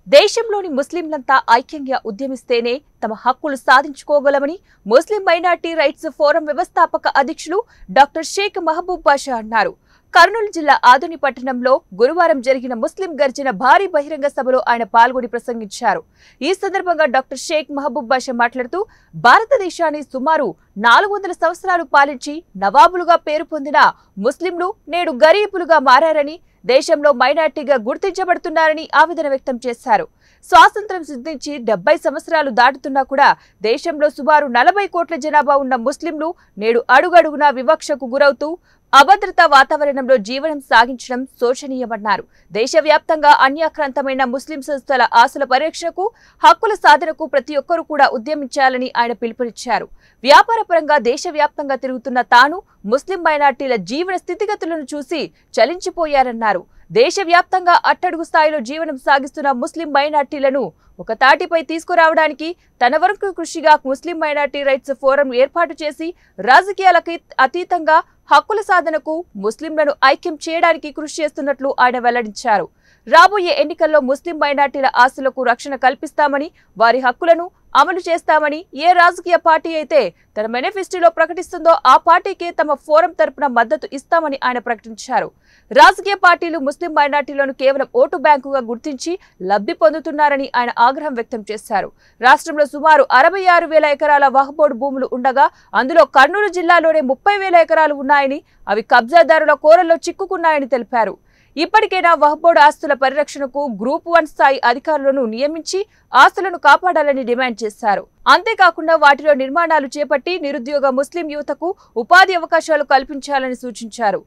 దేశంలోని ముస్లింలంతా ఐక్యంగా ఉద్యమిస్తేనే తమ హక్కులు సాధించుకోగలమని ముస్లిం మైనార్టీ రైట్స్ ఫోరం వ్యవస్థాపక అధ్యక్షులు డాక్టర్ షేక్ మహబూబ్ బాషా అన్నారు. కర్నూలు జిల్లా ఆదోని పట్టణంలో గురువారం జరిగిన ముస్లిం గర్జన భారీ బహిరంగ సభలో ఆయన పాల్గొని ప్రసంగించారు. ఈ సందర్భంగా డాక్టర్ షేక్ మహబూబ్ బాషా మాట్లాడుతూ భారతదేశాన్ని సుమారు 400 సంవత్సరాలు పాలించి నవాబులుగా పేరు పొందిన ముస్లింలు నేడు గరీబులుగా మారారని, దేశంలో మైనార్టీగా గుర్తించబడుతున్నారని ఆవేదన వ్యక్తం చేశారు. స్వాతంత్ర్యం సిద్ధించి 70 సంవత్సరాలు దాటుతున్నా కూడా దేశంలో సుమారు 40 కోట్ల జనాభా ఉన్న ముస్లింలు నేడు అడుగడుగునా వివక్షకు గురవుతూ అభద్రతా వాతావరణంలో జీవనం సాగించడం శోచనీయమన్నారు. దేశవ్యాప్తంగా అన్యాక్రాంతమైన ముస్లిం సంస్థల ఆశల పరిరక్షణకు, హక్కుల సాధనకు ప్రతి ఒక్కరూ కూడా ఉద్యమించాలని ఆయన పిలుపునిచ్చారు. వ్యాపారపరంగా దేశవ్యాప్తంగా తిరుగుతున్న తాను ముస్లిం మైనార్టీల జీవన స్థితిగతులను చూసి చలించిపోయారన్నారు. దేశవ్యాప్తంగా అట్టడుగు స్థాయిలో జీవనం సాగిస్తున్న ముస్లిం మైనార్టీలను ఒక తాటిపై తీసుకురావడానికి తన వరకు కృషిగా ముస్లిం మైనార్టీ రైట్స్ ఫోరం ఏర్పాటు చేసి రాజకీయాలకు అతీతంగా హక్కుల సాధనకు ముస్లింలను ఐక్యం చేయడానికి కృషి చేస్తున్నట్లు ఆయన వెల్లడించారు. రాబోయే ఎన్నికల్లో ముస్లిం మైనార్టీల ఆశలకు రక్షణ కల్పిస్తామని, వారి హక్కులను అమలు చేస్తామని ఏ రాజకీయ పార్టీ అయితే తన మేనిఫెస్టోలో ప్రకటిస్తుందో ఆ పార్టీకే తమ ఫోరం తరపున మద్దతు ఇస్తామని ఆయన ప్రకటించారు. రాజకీయ పార్టీలు ముస్లిం మైనార్టీలను కేవలం ఓటు బ్యాంకుగా గుర్తించి లబ్ధి పొందుతున్నారని ఆయన ఆగ్రహం వ్యక్తం చేశారు. రాష్ట్రంలో సుమారు 66,000 ఎకరాల వహబోర్డు భూములు ఉండగా అందులో కర్నూలు జిల్లాలోనే 30,000 ఎకరాలు ఉన్నాయని, అవి కబ్జాదారుల కోరల్లో చిక్కుకున్నాయని తెలిపారు. ఇప్పటికైనా వహబోర్డు ఆస్తుల పరిరక్షణకు గ్రూప్ 1 స్థాయి అధికారులను నియమించి ఆస్తులను కాపాడాలని డిమాండ్ చేశారు. అంతేకాకుండా వాటిలో నిర్మాణాలు చేపట్టి నిరుద్యోగ ముస్లిం యువతకు ఉపాధి అవకాశాలు కల్పించాలని సూచించారు.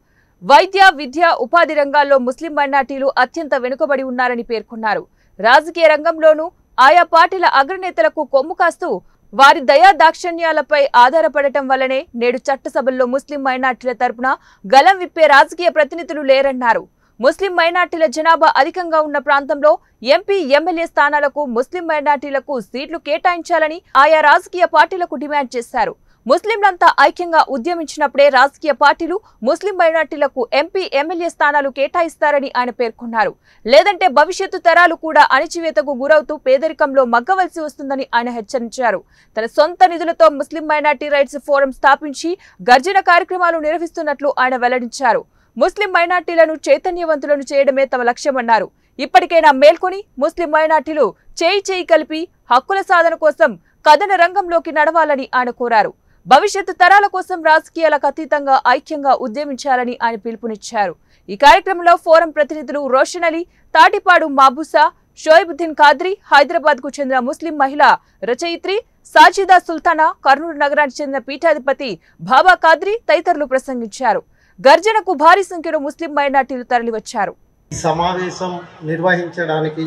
వైద్య, విద్య, ఉపాధి రంగాల్లో ముస్లిం మైనార్టీలు అత్యంత వెనుకబడి ఉన్నారని పేర్కొన్నారు. రాజకీయ రంగంలోనూ ఆయా పార్టీల అగ్రనేతలకు కొమ్ము కాస్తూ వారి దయా దాక్షిణ్యాలపై ఆధారపడటం వల్లనే నేడు చట్టసభల్లో ముస్లిం మైనార్టీల తరపున గలం విప్పే రాజకీయ ప్రతినిధులు లేరన్నారు. ముస్లిం మైనార్టీల జనాభా అధికంగా ఉన్న ప్రాంతంలో ఎంపీ, ఎమ్మెల్యే స్థానాలకు ముస్లిం మైనార్టీలకు సీట్లు కేటాయించాలని ఆయా రాజకీయ పార్టీలకు డిమాండ్ చేశారు. ముస్లింలంతా ఐక్యంగా ఉద్యమించినప్పుడే రాజకీయ పార్టీలు ముస్లిం మైనార్టీలకు ఎంపీ, ఎమ్మెల్యే స్థానాలు కేటాయిస్తారని ఆయన పేర్కొన్నారు. లేదంటే భవిష్యత్తు తరాలు కూడా అణచివేతకు గురవుతూ పేదరికంలో మగ్గవలసి వస్తుందని ఆయన హెచ్చరించారు. తన సొంత నిధులతో ముస్లిం మైనార్టీ రైట్స్ ఫోరం స్థాపించి గర్జన కార్యక్రమాలు నిర్వహిస్తున్నట్లు ఆయన వెల్లడించారు. ముస్లిం మైనార్టీలను చైతన్యవంతులను చేయడమే తమ లక్ష్యమన్నారు. ఇప్పటికైనా మేల్కొని ముస్లిం మైనార్టీలు చేయి కలిపి హక్కుల సాధన కోసం కథన రంగంలోకి నడవాలని ఆయన కోరారు. భవిష్యత్తు తరాల కోసం రాజకీయాలకు అతీతంగా ఐక్యంగా ఉద్యమించాలని ఆయన పిలుపునిచ్చారు. ఈ కార్యక్రమంలో ఫోరం ప్రతినిధులు రోషన్ అలీ, తాటిపాడు మాబూసా, షోయిబుద్దీన్ ఖాద్రీ, హైదరాబాద్ కు చెందిన ముస్లిం మహిళా రచయిత్రి సాజిదా సుల్తానా, కర్నూలు నగరానికి చెందిన పీఠాధిపతి బాబా ఖాద్రీ తదితరులు ప్రసంగించారు. గర్జనకు భారీ సంఖ్యలో ముస్లిం మైనార్టీలు తరలివచ్చారు. ఈ సమావేశం నిర్వహించడానికి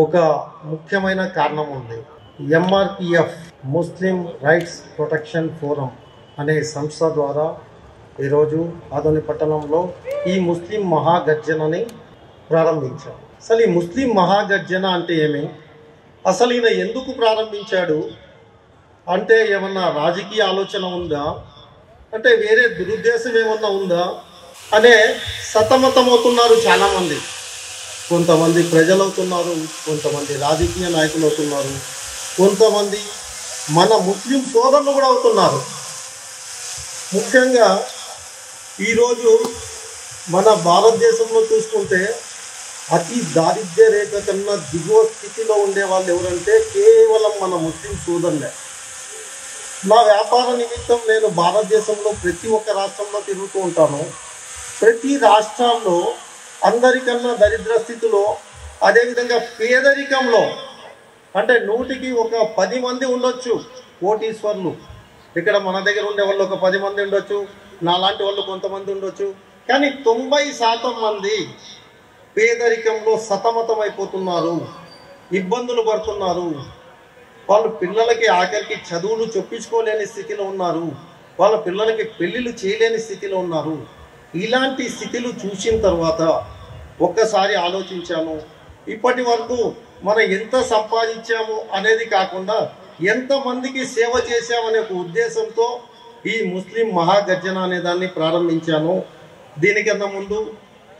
ఒక ముఖ్యమైన కారణం ఉంది. ఎంఆర్పిఎఫ్ ముస్లిం రైట్స్ ప్రొటెక్షన్ ఫోరం అనే సంస్థ ద్వారా ఈరోజు ఆదోని పట్టణంలో ఈ ముస్లిం మహాగర్జనని ప్రారంభించారు. అసలు ఈ ముస్లిం మహాగర్జన అంటే ఏమి, అసలు ఈయన ఎందుకు ప్రారంభించాడు అంటే ఏమన్నా రాజకీయ ఆలోచన ఉందా, అంటే వేరే దురుద్దేశం ఏమన్నా ఉందా అనే సతమతమవుతున్నారు చాలామంది. కొంతమంది ప్రజలు అవుతున్నారు, కొంతమంది రాజకీయ నాయకులు అవుతున్నారు, కొంతమంది మన ముస్లిం సోదరులు కూడా అవుతున్నారు. ముఖ్యంగా ఈరోజు మన భారతదేశంలో చూసుకుంటే అతి దారిద్ర్య రేఖ కన్నా దిగువ స్థితిలో ఉండే వాళ్ళు ఎవరంటే కేవలం మన ముస్లిం సోదరులే. నా వ్యాపార నిమిత్తం నేను భారతదేశంలో ప్రతి ఒక్క రాష్ట్రంలో తిరుగుతూ ఉంటాను. ప్రతి రాష్ట్రాల్లో అందరికన్నా దరిద్ర స్థితిలో, అదేవిధంగా పేదరికంలో, అంటే 100కి ఒక 10 మంది ఉండొచ్చు కోటీశ్వర్లు. ఇక్కడ మన దగ్గర ఉండే వాళ్ళు ఒక 10 మంది ఉండొచ్చు, నాలాంటి వాళ్ళు కొంతమంది ఉండొచ్చు. కానీ 90% మంది పేదరికంలో సతమతమైపోతున్నారు, ఇబ్బందులు పడుతున్నారు. వాళ్ళ పిల్లలకి ఆఖరికి చదువులు చెప్పించుకోలేని స్థితిలో ఉన్నారు, వాళ్ళ పిల్లలకి పెళ్ళిళ్ళు చేయలేని స్థితిలో ఉన్నారు. ఇలాంటి స్థితిలు చూసిన తర్వాత ఒక్కసారి ఆలోచించాము. ఇప్పటి వరకు మనం ఎంత సంపాదించాము అనేది కాకుండా ఎంతమందికి సేవ చేశామనే ఒక ఉద్దేశంతో ఈ ముస్లిం మహాగర్జన అనే దాన్ని ప్రారంభించాను. దీనికన్నా ముందు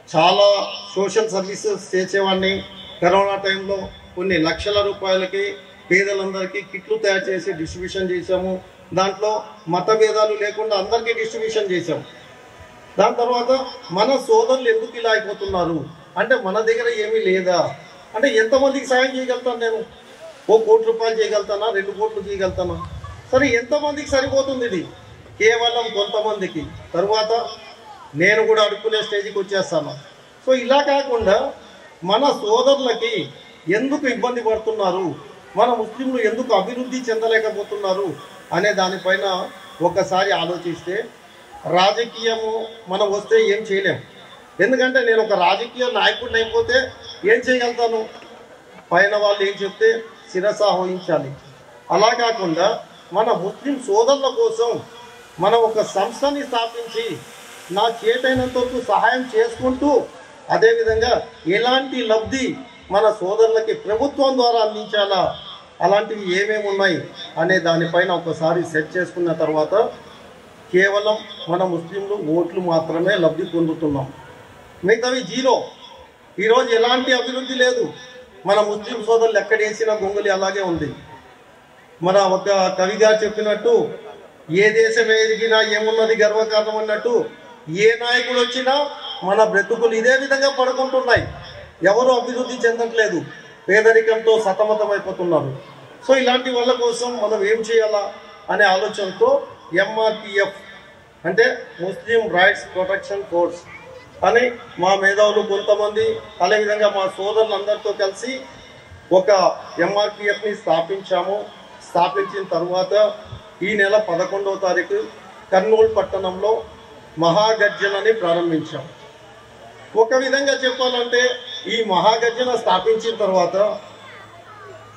చాలా సోషల్ సర్వీసెస్ చేసేవాడిని. కరోనా టైంలో కొన్ని లక్షల రూపాయలకి పేదలందరికీ కిట్లు తయారు చేసి డిస్ట్రిబ్యూషన్ చేశాము. దాంట్లో మత భేదాలు లేకుండా అందరికీ డిస్ట్రిబ్యూషన్ చేశాము. దాని తర్వాత మన సోదరులు ఎందుకు ఇలా అయిపోతున్నారు అంటే మన దగ్గర ఏమీ లేదా అంటే ఎంతమందికి సాయం చేయగలుగుతాను నేను? 1 కోటి రూపాయలు చేయగలుగుతానా, 2 కోట్లు చేయగలుగుతానా? సరే ఎంతమందికి సరిపోతుంది ఇది? కేవలం కొంతమందికి. తర్వాత నేను కూడా అడుక్కునే స్టేజ్కి వచ్చేస్తాను. సో ఇలా కాకుండా మన సోదరులకి ఎందుకు ఇబ్బంది పడుతున్నారు, మన ముస్లింలు ఎందుకు అభివృద్ధి చెందలేకపోతున్నారు అనే దానిపైన ఒకసారి ఆలోచిస్తే రాజకీయము మనం వస్తే ఏం చేయలేం. ఎందుకంటే నేను ఒక రాజకీయ నాయకుడిని అయిపోతే ఏం చేయగలుగుతాను? పైన వాళ్ళు ఏం చెప్తే శిరసావహించాలి. అలా కాకుండా మన ముస్లిం సోదరుల కోసం మనం ఒక సంస్థని స్థాపించి నా చేతైనంత వరకు సహాయం చేసుకుంటూ అదేవిధంగా ఎలాంటి లబ్ధి మన సోదరులకి ప్రభుత్వం ద్వారా అందించాలా, అలాంటివి ఏమేమి ఉన్నాయి అనే దానిపైన ఒకసారి సెట్ చేసుకున్న తర్వాత కేవలం మన ముస్లింలు ఓట్లు మాత్రమే లబ్ధి పొందుతున్నాం, మిగతావి జీరో. ఈరోజు ఎలాంటి అభివృద్ధి లేదు. మన ముస్లిం సోదరులు ఎక్కడేసిన గొంగలి అలాగే ఉంది. మన ఒక కవి గారు చెప్పినట్టు ఏ దేశం ఎదిగినా ఏమున్నది గర్వకారణం అన్నట్టు ఏ నాయకుడు వచ్చినా మన బ్రతుకులు ఇదే విధంగా పడుకుంటున్నాయి. ఎవరు అభివృద్ధి చెందట్లేదు, పేదరికంతో సతమతమైపోతున్నారు. సో ఇలాంటి వాళ్ళ కోసం మనం ఏం చేయాలా అనే ఆలోచనతో MRPF అంటే ముస్లిం రైట్స్ ప్రొటెక్షన్ ఫోర్స్ అని మా మేధావులు కొంతమంది అదేవిధంగా మా సోదరులందరితో కలిసి ఒక MRPFని స్థాపించాము. స్థాపించిన తర్వాత ఈ నెల 11వ తారీఖు కర్నూలు పట్టణంలో మహాగర్జనని ప్రారంభించాం. ఒక విధంగా చెప్పాలంటే ఈ మహాగర్జన స్థాపించిన తర్వాత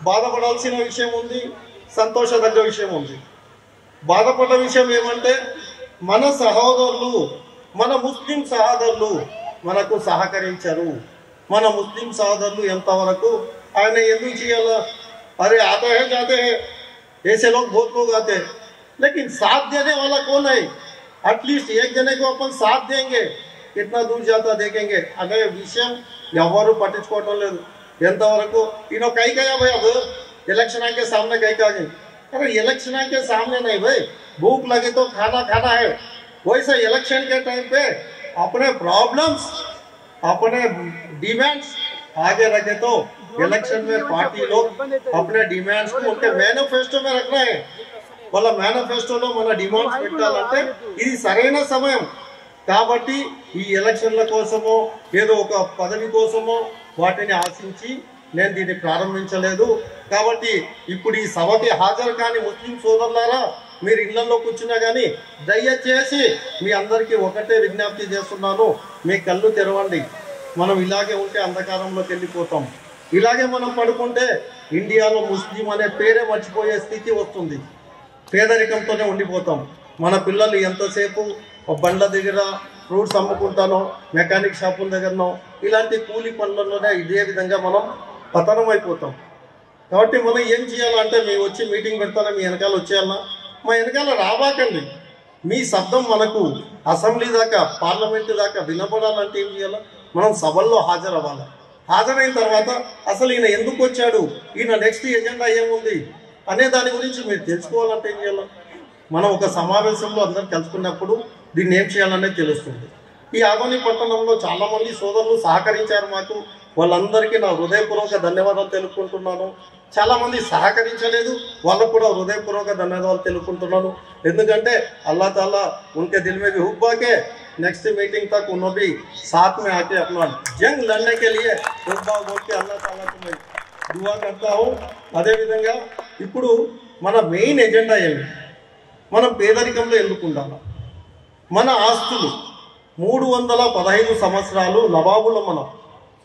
బాధపడాల్సిన విషయం ఉంది, సంతోషదగ్గ విషయం ఉంది. బాధపడ్డ విషయం ఏమంటే మన సహోదరులు, మన ముస్లిం సహోదరులు మనకు సహకరించరు. మన ముస్లిం సహోదరులు ఎంతవరకు ఆయన ఎందుకు చేయాలా, अरे आते हैं जाते हैं, ऐसे लोग बहुत लोग आते हैं, लेकिन साथ देने वाला कौन है? एटलीस्ट एक जने को अपन साथ देंगे, कितना दूर जाता देखेंगे. अगर विषय ఎవరు పట్టించుకోవటం లేదు. ఎంతవరకు इनो कहीं गया भाई, अब इलेक्शन के सामने कहीं का गई. अरे इलेक्शन के सामने नहीं भाई, भूख लगे तो खाना खाना है. वैसे इलेक्शन के टाइम पे अपने प्रॉब्लम्स, अपने डिमांड्स आगे रखे तो इलेक्शन में पार्टी लोग अपने डिमांड्स को उनके मैनिफेस्टो में रखना है. వాళ్ళ మేనిఫెస్టోలో మన డిమాండ్స్ పెట్టాలంటే ఇది సరైన సమయం. కాబట్టి ఈ ఎలక్షన్ల కోసమో ఏదో ఒక పదవి కోసమో వాటిని ఆశించి నేను దీన్ని ప్రారంభించలేదు. కాబట్టి ఇప్పుడు ఈ సభకి హాజరు కాని ముస్లిం సోదరులారా, మీరు ఇళ్లలో కూర్చున్నా కానీ దయచేసి మీ అందరికీ ఒకటే విజ్ఞప్తి చేస్తున్నాను, మీ కళ్ళు తెరవండి. మనం ఇలాగే ఉంటే అంధకారంలోకి వెళ్ళిపోతాం. ఇలాగే మనం పడుకుంటే ఇండియాలో ముస్లిం అనే పేరే మర్చిపోయే స్థితి వస్తుంది. పేదరికంతోనే ఉండిపోతాం. మన పిల్లలు ఎంతసేపు బండ్ల దగ్గర ఫ్రూట్స్ అమ్ముకుంటానో, మెకానిక్ షాపుల దగ్గరనో, ఇలాంటి కూలి పనులలోనే ఇదే విధంగా మనం పతనం అయిపోతాం. కాబట్టి మనం ఏం చేయాలంటే, మేము వచ్చి మీటింగ్ పెడతానా మీ వెనకాల వచ్చేయాలన్నా, మా వెనకాల రాబాకండి. మీ శబ్దం మనకు అసెంబ్లీ దాకా, పార్లమెంటు దాకా వినపడాలంటే ఏం చేయాలా? మనం సభల్లో హాజరవ్వాలి. హాజరైన తర్వాత అసలు ఈయన ఎందుకు వచ్చాడు, ఈయన నెక్స్ట్ ఎజెండా ఏముంది అనే దాని గురించి మీరు తెలుసుకోవాలంటే ఏం చేయాలి? మనం ఒక సమావేశంలో అందరు కలుసుకున్నప్పుడు దీన్ని ఏం చేయాలనేది తెలుస్తుంది. ఈ ఆదోని పట్టణంలో చాలామంది సోదరులు సహకరించారు మాకు. వాళ్ళందరికీ నా హృదయపూర్వక ధన్యవాదాలు తెలుపుకుంటున్నాను. చాలామంది సహకరించలేదు, వాళ్ళకు కూడా హృదయపూర్వక ధన్యవాదాలు తెలుపుకుంటున్నాను. ఎందుకంటే अल्लाह ताला उनके दिल में भी हुब्बा के नेक्स्ट मीटिंग तक उन्होंने भी साथ में आके अपना जंग लड़ने के लिए हुब्बा बोल के अल्लाह ताला को मैं दुआ करता हूँ. అదే విధంగా ఇప్పుడు మన మెయిన్ ఎజెండా ఏమి? మనం పేదరికంలో ఎందుకు ఉండాలి? మన ఆస్తులు 315 సంవత్సరాలు నవాబులు మనం,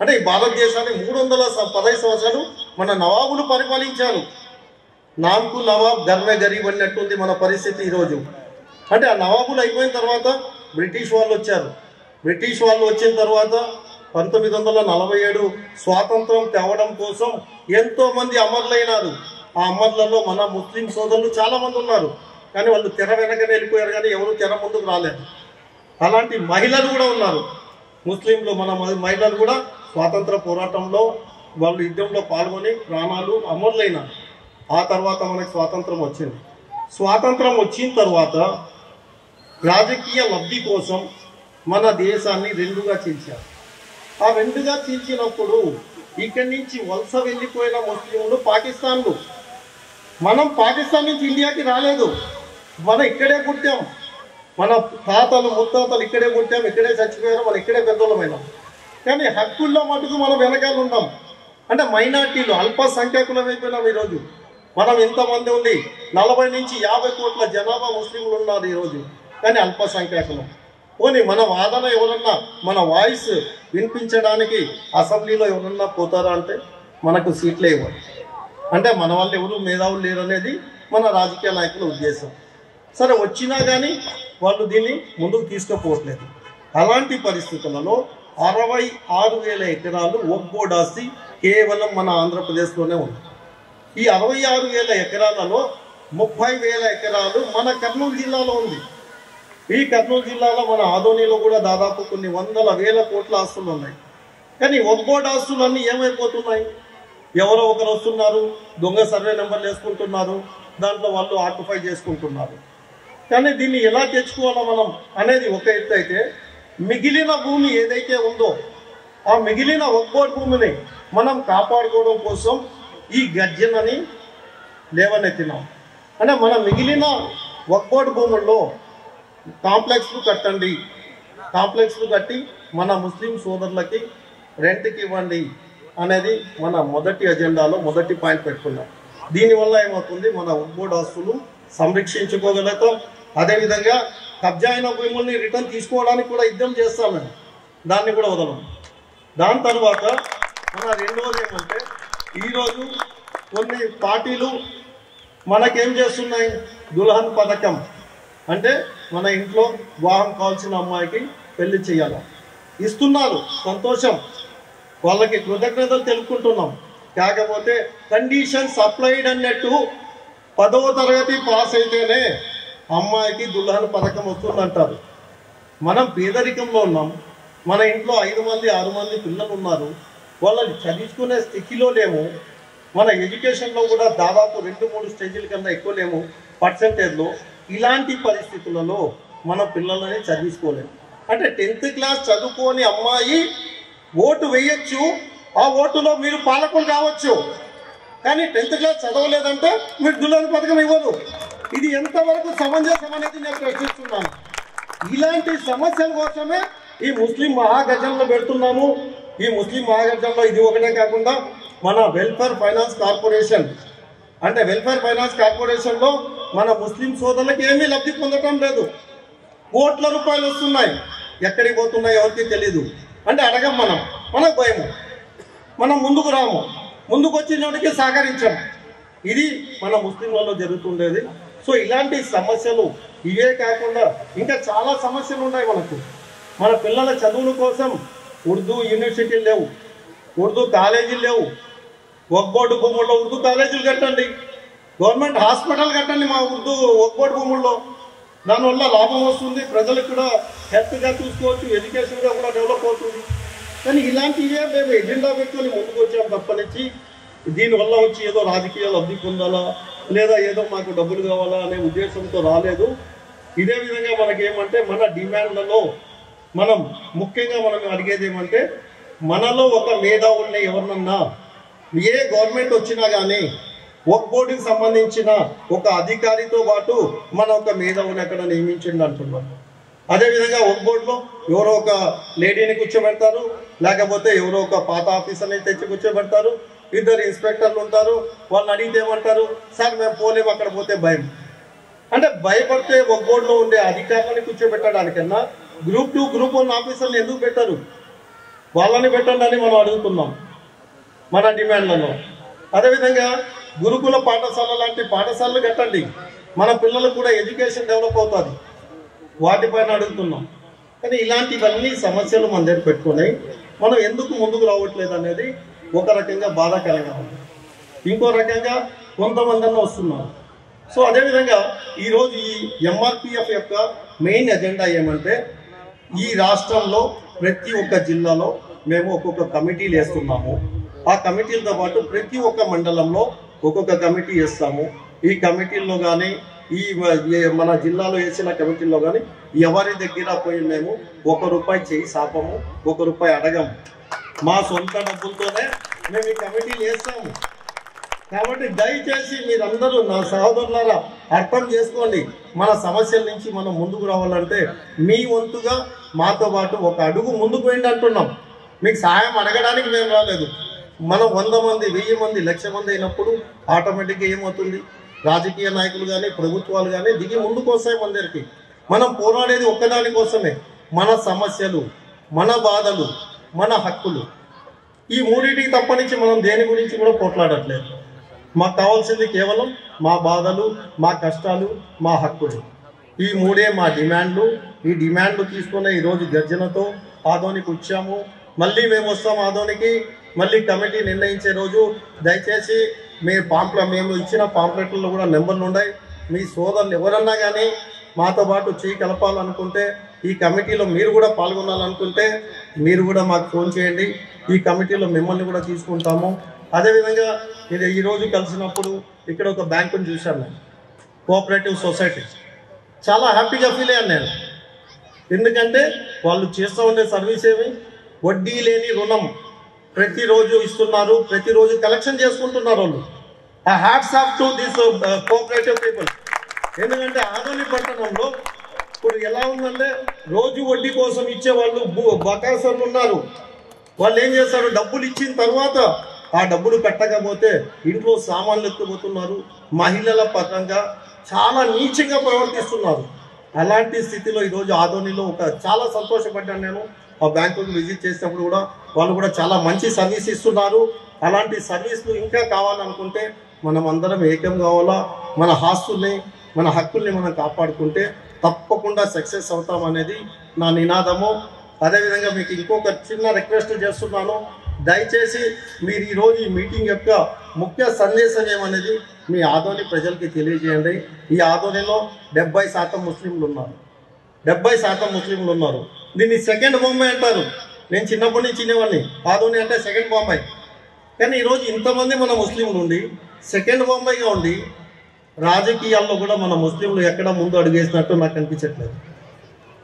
అంటే ఈ భారతదేశాన్ని 315 సంవత్సరాలు మన నవాబులు పరిపాలించారు. నామ్కు నవాబ్ గర్వే గరీబ్ అన్నట్టుంది మన పరిస్థితి ఈరోజు. అంటే ఆ నవాబులు అయిపోయిన తర్వాత బ్రిటిష్ వాళ్ళు వచ్చారు. బ్రిటిష్ వాళ్ళు వచ్చిన తర్వాత 1947 స్వాతంత్రం తేవడం కోసం ఎంతోమంది అమరులైనారు. ఆ అమరులలో మన ముస్లిం సోదరులు చాలామంది ఉన్నారు. కానీ వాళ్ళు తెర వెనకనే వెళ్ళిపోయారు, కానీ ఎవరు తెర ముందుకు రాలేదు. అలాంటి మహిళలు కూడా ఉన్నారు ముస్లింలు. మన మహిళలు కూడా స్వాతంత్ర పోరాటంలో వాళ్ళు యుద్ధంలో పాల్గొని ప్రాణాలు అమరులైన ఆ తర్వాత మనకు స్వాతంత్రం వచ్చింది. స్వాతంత్రం వచ్చిన తర్వాత రాజకీయ లబ్ధి కోసం మన దేశాన్ని రెండుగా చీల్చారు. ఆ రెండుగా చీల్చినప్పుడు ఇక్కడి నుంచి వలస వెళ్ళిపోయిన ముస్లింలు పాకిస్తాన్లు, మనం పాకిస్తాన్ నుంచి ఇండియాకి రాలేదు, మనం ఇక్కడే పుట్టాం, మన తాతలు ముత్తాతలు ఇక్కడే పుట్టాం, ఇక్కడే చచ్చిపోయారు, మనం ఇక్కడే పెద్దోళ్ళమైనాం. కానీ హక్కుల్లో మటుకు మనం వెనకాల ఉన్నాం. అంటే మైనార్టీలు అల్పసంఖ్యాకులం అయిపోయినాం. ఈరోజు మనం ఇంతమంది ఉంది, 40 నుంచి 50 కోట్ల జనాభా ముస్లింలు ఉన్నారు ఈరోజు, కానీ అల్పసంఖ్యాకులం. పోనీ మన వాదన ఎవరన్నా, మన వాయిస్ వినిపించడానికి అసెంబ్లీలో ఎవరన్నా పోతారా అంటే మనకు సీట్లే ఇవ్వరు. అంటే మన వాళ్ళు ఎవరు మేధావులు లేరు అనేది మన రాజకీయ నాయకుల ఉద్దేశం. సరే, వచ్చినా కానీ వాళ్ళు దీన్ని ముందుకు తీసుకుపోవట్లేదు. అలాంటి పరిస్థితులలో 66,000 ఎకరాలు వక్ఫ్ బోర్డు ఆస్తి కేవలం మన ఆంధ్రప్రదేశ్లోనే ఉంది. ఈ 66,000 ఎకరాలలో 30,000 ఎకరాలు మన కర్నూలు జిల్లాలో ఉంది. ఈ కర్నూలు జిల్లాలో మన ఆదోనిలో కూడా దాదాపు కొన్ని 100,000 కోట్ల ఆస్తులు ఉన్నాయి. కానీ వక్ఫ్ బోర్డు ఆస్తులన్నీ ఏమైపోతున్నాయి? ఎవరో ఒకరు వస్తున్నారు, దొంగ సర్వే నెంబర్లు వేసుకుంటున్నారు, దాంట్లో వాళ్ళు ఆక్యుపై చేసుకుంటున్నారు. కానీ దీన్ని ఎలా తెచ్చుకోవాలో మనం అనేది ఒక ఎత్తు అయితే, మిగిలిన భూమి ఏదైతే ఉందో ఆ మిగిలిన వక్ఫ్ బోర్డు భూమిని మనం కాపాడుకోవడం కోసం ఈ గర్జనని లేవనెత్తినాం. అంటే మన మిగిలిన వక్ఫ్ బోర్డు భూముల్లో కాంప్లెక్స్లు కట్టండి, కాంప్లెక్స్లు కట్టి మన ముస్లిం సోదరులకి రెంట్కి ఇవ్వండి అనేది మన మొదటి అజెండాలో మొదటి పాయింట్ పెట్టుకున్నాం. దీనివల్ల ఏమవుతుంది, మన వక్ఫ్ బోర్డు ఆస్తులు సంరక్షించుకోగలుగుతాం. అదేవిధంగా కబ్జా అయిన భూముల్ని రిటర్న్ తీసుకోవడానికి కూడా యుద్ధం చేస్తామని దాన్ని కూడా వదలం. దాని తర్వాత మన రెండవది ఏమంటే, ఈరోజు కొన్ని పార్టీలు మనకేం చేస్తున్నాయి, దుల్హన్ పథకం అంటే మన ఇంట్లో వివాహం కావాల్సిన అమ్మాయికి పెళ్లి చేయాలి, ఇస్తున్నారు, సంతోషం, వాళ్ళకి కృతజ్ఞతలు తెలుపుకుంటున్నాం. కాకపోతే కండిషన్స్ అప్లైడ్ అన్నట్టు 10వ తరగతి పాస్ అయితేనే అమ్మాయికి దుల్హన్ పథకం వస్తుందంటారు. మనం పేదరికంలో ఉన్నాం, మన ఇంట్లో 5 మంది 6 మంది పిల్లలు ఉన్నారు, వాళ్ళని చదివించుకునే స్థితిలో లేము. మన ఎడ్యుకేషన్లో కూడా దాదాపు 2-3 స్టేజీల కన్నా ఎక్కువ లేము పర్సెంటేజ్లో. ఇలాంటి పరిస్థితులలో మన పిల్లలని చదివించుకోలేము. అంటే 10th క్లాస్ చదువుకోని అమ్మాయి ఓటు వేయచ్చు, ఆ ఓటులో మీరు పాలకులు కావచ్చు, కానీ 10th క్లాస్ చదవలేదంటే మీరు దుల్హన్ పథకం ఇవ్వదు. ఇది ఎంతవరకు సమంజసం అనేది నేను ప్రశ్నిస్తున్నాను. ఇలాంటి సమస్యల కోసమే ఈ ముస్లిం మహాగజంలో పెడుతున్నాము. ఈ ముస్లిం మహాగజంలో ఇది ఒకటే కాకుండా మన వెల్ఫేర్ ఫైనాన్స్ కార్పొరేషన్, అంటే వెల్ఫేర్ ఫైనాన్స్ కార్పొరేషన్లో మన ముస్లిం సోదరులకు ఏమీ లబ్ధి పొందటం లేదు. కోట్ల రూపాయలు వస్తున్నాయి, ఎక్కడికి పోతున్నాయి ఎవరికి తెలీదు. అంటే అడగం, మనకు భయము, మనం ముందుకు రాము, ముందుకు వచ్చినోడికి సహకరించాం. ఇది మన ముస్లింలలో జరుగుతుండేది. సో ఇలాంటి సమస్యలు ఇవే కాకుండా ఇంకా చాలా సమస్యలు ఉన్నాయి మనకు. మన పిల్లల చదువుల కోసం ఉర్దూ యూనివర్సిటీలు లేవు, ఉర్దూ కాలేజీలు లేవు. వక్ఫ్ బోర్డు భూముల్లో ఉర్దూ కాలేజీలు కట్టండి, గవర్నమెంట్ హాస్పిటల్ కట్టండి మా ఉర్దూ వక్ఫ్ బోర్డు భూముల్లో. దానివల్ల లాభం వస్తుంది, ప్రజలకు కూడా హెల్త్గా చూసుకోవచ్చు, ఎడ్యుకేషన్గా కూడా డెవలప్ అవుతుంది. కానీ ఇలాంటివే మేము ఎజెండా పెట్టుకొని ముందుకు వచ్చాం తప్పనిచ్చి దీనివల్ల వచ్చి ఏదో రాజకీయ లబ్ధి పొందాలా లేదా ఏదో మాకు డబ్బులు కావాలా అనే ఉద్దేశంతో రాలేదు. ఇదే విధంగా మనకేమంటే మన డిమాండ్లలో మనం ముఖ్యంగా మనం అడిగేది ఏమంటే, మనలో ఒక మేధావుల్ని ఎవరినన్నా ఏ గవర్నమెంట్ వచ్చినా కానీ వక్ఫ్ బోర్డుకి సంబంధించిన ఒక అధికారితో పాటు మన ఒక మేధావుని అక్కడ నియమించండి అంటున్నాం. అదేవిధంగా వక్ఫ్ బోర్డులో ఎవరో ఒక లేడీని కూర్చోబెడతారు, లేకపోతే ఎవరో ఒక పాత ఆఫీసర్ని తెచ్చి కూర్చోబెడతారు, 2 ఇన్స్పెక్టర్లు ఉంటారు. వాళ్ళని అడిగితే ఏమంటారు, సార్ మేము పోలేము, అక్కడ పోతే భయం. అంటే భయపడితే వక్ఫ్ బోర్డులో ఉండే అధికారులని కూర్చోబెట్టడానికన్నా గ్రూప్ 2 గ్రూప్ 1 ఆఫీసర్ని ఎందుకు పెట్టారు, వాళ్ళని పెట్టండి అని మనం అడుగుతున్నాం మన డిమాండ్లలో. అదేవిధంగా గురుకుల పాఠశాల లాంటి పాఠశాలలు కట్టండి, మన పిల్లలకు కూడా ఎడ్యుకేషన్ డెవలప్ అవుతుంది, వాటిపైన అడుగుతున్నాం. కానీ ఇలాంటివన్నీ సమస్యలు మన దగ్గర పెట్టుకున్నాయి. మనం ఎందుకు ముందుకు రావట్లేదు అనేది ఒక రకంగా బాధాకరంగా ఉంది. ఇంకో రకంగా కొంతమంది వస్తున్నారు. సో అదేవిధంగా ఈరోజు ఈ ఎంఆర్పిఎఫ్ యొక్క మెయిన్ ఎజెండా ఏమంటే, ఈ రాష్ట్రంలో ప్రతి ఒక్క జిల్లాలో మేము ఒక్కొక్క కమిటీలు వేస్తున్నాము. ఆ కమిటీలతో పాటు ప్రతి ఒక్క మండలంలో ఒక్కొక్క కమిటీ వేస్తాము. ఈ కమిటీల్లో కానీ ఈ మన జిల్లాలో వేసిన కమిటీల్లో కానీ ఎవరి దగ్గర పోయి మేము ₹1 చేయి సాపము, ₹1 అడగము. మా సొంత డబ్బులతోనే మేము ఈ కమిటీలు వేస్తాము. కాబట్టి దయచేసి మీరందరూ నా సహోదరులారా అర్థం చేసుకోండి. మన సమస్యల నుంచి మనం ముందుకు రావాలంటే మీ వంతుగా మాతో పాటు ఒక అడుగు ముందుకు పోయింది అంటున్నాం. మీకు సహాయం అడగడానికి మేము రాలేదు. మనం 100 మంది, 1000 మంది, 1,00,000 మంది అయినప్పుడు ఆటోమేటిక్గా ఏమవుతుంది, రాజకీయ నాయకులు కానీ ప్రభుత్వాలు కానీ దిగి ముందుకు వస్తాయి మన దగ్గరికి. మనం పోరాడేది ఒక్కదాని కోసమే, మన సమస్యలు, మన బాధలు, మన హక్కులు. ఈ మూడింటికి తప్పనించి మనం దేని గురించి కూడా పోట్లాడట్లేదు. మాకు కావాల్సింది కేవలం మా బాధలు, మా కష్టాలు, మా హక్కులు. ఈ మూడే మా డిమాండ్లు. ఈ డిమాండ్లు తీసుకునే ఈరోజు గర్జనతో ఆదోనికి వచ్చాము. మళ్ళీ మేము వస్తాం ఆదోనికి. మళ్ళీ కమిటీ నిర్ణయించే రోజు దయచేసి మేము ఇచ్చిన పాంప్లెట్లలో కూడా నెంబర్లు ఉన్నాయి. మీ సోదరులు ఎవరన్నా కానీ మాతో పాటు చేయి కలపాలనుకుంటే, ఈ కమిటీలో మీరు కూడా పాల్గొనాలనుకుంటే మీరు కూడా మాకు ఫోన్ చేయండి. ఈ కమిటీలో మిమ్మల్ని కూడా తీసుకుంటాము. అదేవిధంగా ఇది ఈరోజు కలిసినప్పుడు ఇక్కడ ఒక బ్యాంకును చూశాను నేను, కోఆపరేటివ్ సొసైటీ. చాలా హ్యాపీగా ఫీల్ అయ్యాను నేను. ఎందుకంటే వాళ్ళు చేస్తూ ఉండే సర్వీస్ ఏమి, వడ్డీ లేని రుణం ప్రతిరోజు ఇస్తున్నారు, ప్రతిరోజు కలెక్షన్ చేసుకుంటున్నారు వాళ్ళు. ఆ hats off to this cooperative people. ఎందుకంటే ఆదోని పట్టణంలో ఇప్పుడు ఎలా ఉందంటే రోజు వడ్డీ కోసం ఇచ్చే వాళ్ళు బకాసులు ఉన్నారు. వాళ్ళు ఏం చేస్తారు, డబ్బులు ఇచ్చిన తర్వాత ఆ డబ్బులు పెట్టకపోతే ఇంట్లో సామాన్లు ఎత్తుకుపోతున్నారు. మహిళల పరంగా చాలా నీచంగా ప్రవర్తిస్తున్నారు. అలాంటి స్థితిలో ఈరోజు ఆదోనిలో చాలా సంతోషపడ్డాను నేను. ఆ బ్యాంకుకు విజిట్ చేసినప్పుడు కూడా వాళ్ళు కూడా చాలా మంచి సర్వీస్ ఇస్తున్నారు. అలాంటి సర్వీస్లు ఇంకా కావాలనుకుంటే మనం అందరం ఏకం కావాలా. మన ఆస్తుల్ని, మన హక్కుల్ని మనం కాపాడుకుంటే తప్పకుండా సక్సెస్ అవుతామనేది నా నినాదము. అదేవిధంగా మీకు ఇంకొక చిన్న రిక్వెస్ట్ చేస్తున్నాను. దయచేసి మీరు ఈరోజు ఈ మీటింగ్ యొక్క ముఖ్య సందేశం ఏమనేది మీ ఆదోని ప్రజలకి తెలియజేయండి. ఈ ఆదోనిలో 70% ముస్లింలు ఉన్నారు. 70% ముస్లింలు ఉన్నారు. దీన్ని సెకండ్ బొంబాయి అంటారు. నేను చిన్నప్పటి నుంచి చిన్నవాడిని, ఆదోని అంటే సెకండ్ బొంబాయి. కానీ ఈరోజు ఇంతమంది మన ముస్లింలు ఉండి సెకండ్ బొంబాయిగా ఉండి రాజకీయాల్లో కూడా మన ముస్లింలు ఎక్కడ ముందు అడుగేసినట్టు నాకు అనిపించట్లేదు.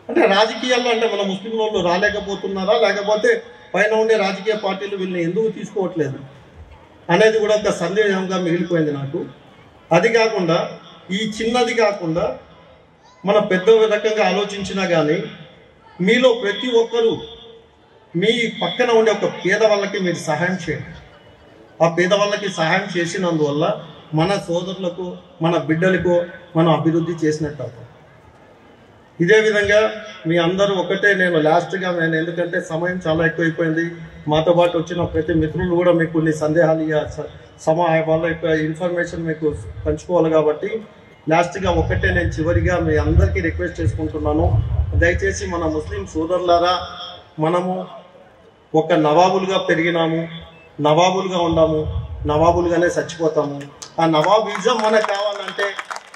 అంటే రాజకీయాల్లో అంటే మన ముస్లిం వాళ్ళు రాలేకపోతున్నారా, లేకపోతే పైన ఉండే రాజకీయ పార్టీలు వీళ్ళని ఎందుకు తీసుకోవట్లేదు అనేది కూడా ఒక సందేహంగా మిగిలిపోయింది నాకు. అది కాకుండా ఈ చిన్నది కాకుండా మన పెద్ద రకంగా ఆలోచించినా కానీ మీలో ప్రతి ఒక్కరూ మీ పక్కన ఉండే ఒక పేదవాళ్ళకి మీరు సహాయం చేయండి. ఆ పేదవాళ్ళకి సహాయం చేసినందువల్ల మన సోదరులకు, మన బిడ్డలకు మనం అభివృద్ధి చేసినట్టు అవుతాం. ఇదే విధంగా మీ అందరూ ఒకటే, నేను లాస్ట్గా ఎందుకంటే సమయం చాలా ఎక్కువైపోయింది. మాతో పాటు వచ్చిన ప్రతి మిత్రులు కూడా మీకు కొన్ని సందేహాలు, వాళ్ళ యొక్క ఇన్ఫర్మేషన్ మీకు పంచుకోవాలి కాబట్టి లాస్ట్గా ఒకటే నేను చివరిగా మీ అందరికీ రిక్వెస్ట్ చేసుకుంటున్నాను. దయచేసి మన ముస్లిం సోదరులారా, మనము ఒక నవాబులుగా పెరిగినాము, నవాబులుగా ఉన్నాము, నవాబులుగానే చచ్చిపోతాము. ఆ నవాబిజం మనకు కావాలంటే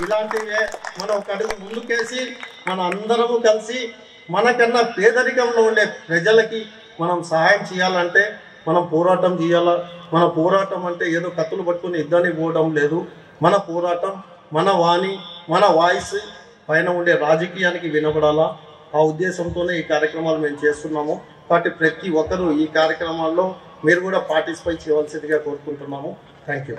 ఇలాంటివే మనం ఒక అడుగు ముందుకేసి మన అందరము కలిసి మనకన్నా పేదరికంలో ఉండే ప్రజలకి మనం సహాయం చేయాలంటే మనం పోరాటం చేయాలా. మన పోరాటం అంటే ఏదో కత్తులు పట్టుకుని యుద్ధానికి పోవడం లేదు. మన పోరాటం, మన వాణి, మన వాయిస్ పైన ఉండే రాజకీయానికి వినపడాలా. ఆ ఉద్దేశంతోనే ఈ కార్యక్రమాలు మేము చేస్తున్నాము. కాబట్టి ప్రతి ఒక్కరూ ఈ కార్యక్రమాల్లో మీరు కూడా పార్టిసిపేట్ చేయవలసిందిగా కోరుకుంటున్నాము. Thank you.